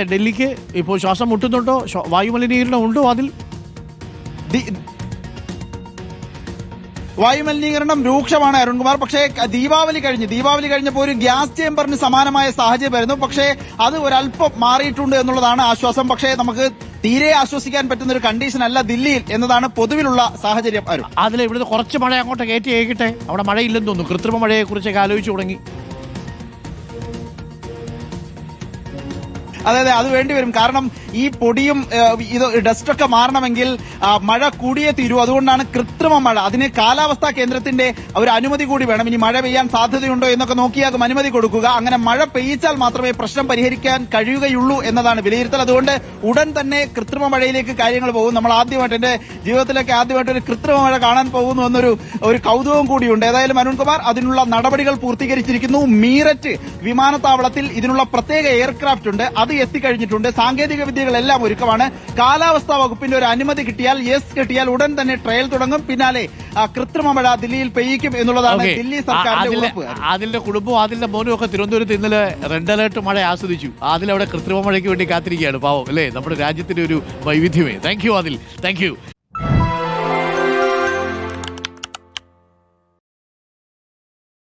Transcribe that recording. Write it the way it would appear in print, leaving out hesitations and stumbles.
ഡൽഹിക്ക് ഇപ്പോൾ ശ്വാസം മുട്ടുന്നുണ്ടോ? വായുമലിനീകരണം ഉണ്ടോ? അതിൽ വായുമലിനീകരണം രൂക്ഷമാണ് അരുൺകുമാർ. പക്ഷേ ദീപാവലി കഴിഞ്ഞപ്പോൾ ഒരു ഗ്യാസ് ചേമ്പറിന് സമാനമായ സാഹചര്യമായിരുന്നു. പക്ഷേ അത് ഒരല്പം മാറിയിട്ടുണ്ട് എന്നുള്ളതാണ് ആശ്വാസം. പക്ഷേ നമുക്ക് തീരെ ആശ്വസിക്കാൻ പറ്റുന്ന ഒരു കണ്ടീഷൻ അല്ല ദില്ലിയിൽ എന്നതാണ് പൊതുവിലുള്ള സാഹചര്യം. അതിൽ ഇവിടുന്ന് കുറച്ച് മഴ അങ്ങോട്ട് കയറ്റി അയക്കട്ടെ. അവിടെ മഴയില്ലെന്ന് തോന്നുന്നു. കൃത്രിമ മഴയെക്കുറിച്ചൊക്കെ ആലോചിച്ചു തുടങ്ങി. അതെ, അത് വേണ്ടിവരും. കാരണം ഈ പൊടിയും ഇത് ഡസ്റ്റൊക്കെ മാറണമെങ്കിൽ മഴ കൂടിയേ തീരൂ. അതുകൊണ്ടാണ് കൃത്രിമ മഴ. അതിന് കാലാവസ്ഥാ കേന്ദ്രത്തിന്റെ ഒരു അനുമതി കൂടി വേണം. ഇനി മഴ പെയ്യാൻ സാധ്യതയുണ്ടോ എന്നൊക്കെ നോക്കിയാകും അനുമതി കൊടുക്കുക. അങ്ങനെ മഴ പെയ്യിച്ചാൽ മാത്രമേ പ്രശ്നം പരിഹരിക്കാൻ കഴിയുകയുള്ളൂ എന്നതാണ് വിലയിരുത്തൽ. അതുകൊണ്ട് ഉടൻ തന്നെ കൃത്രിമ മഴയിലേക്ക് കാര്യങ്ങൾ പോകും. നമ്മൾ എന്റെ ജീവിതത്തിലേക്ക് ആദ്യമായിട്ട് ഒരു കൃത്രിമ മഴ കാണാൻ പോകുന്നു എന്നൊരു കൗതുകവും കൂടിയുണ്ട്. ഏതായാലും അരുൺകുമാർ, അതിനുള്ള നടപടികൾ പൂർത്തീകരിച്ചിരിക്കുന്നു. മീററ്റ് വിമാനത്താവളത്തിൽ ഇതിനുള്ള പ്രത്യേക എയർക്രാഫ്റ്റ് ഉണ്ട്. അത് എത്തിക്കഴിഞ്ഞിട്ടുണ്ട്. സാങ്കേതിക വിദ്യകളെല്ലാം ഒരുക്കമാണ്. കാലാവസ്ഥാ വകുപ്പിന്റെ ഒരു അനുമതി കിട്ടിയാൽ ഉടൻ തന്നെ ട്രയൽ തുടങ്ങും. പിന്നാലെ കൃത്രിമ മഴ ദില്ലിയിൽ പെയ്യിക്കും എന്നുള്ളതാണ് ദില്ലി സർക്കാരിന്റെ ഉറപ്പ്. അതിന്റെ കുടുംബവും അതിന്റെ മോനും ഒക്കെ തിരുവനന്തപുരത്ത് ഇന്നലെ റെഡ് അലേർട്ട് മഴ ആസ്വദിച്ചു. അതിലവിടെ കൃത്രിമ മഴയ്ക്ക് വേണ്ടി കാത്തിരിക്കുകയാണ്. പാവം അല്ലേ? നമ്മുടെ രാജ്യത്തിന്റെ ഒരു വൈവിധ്യമേ. Thank you.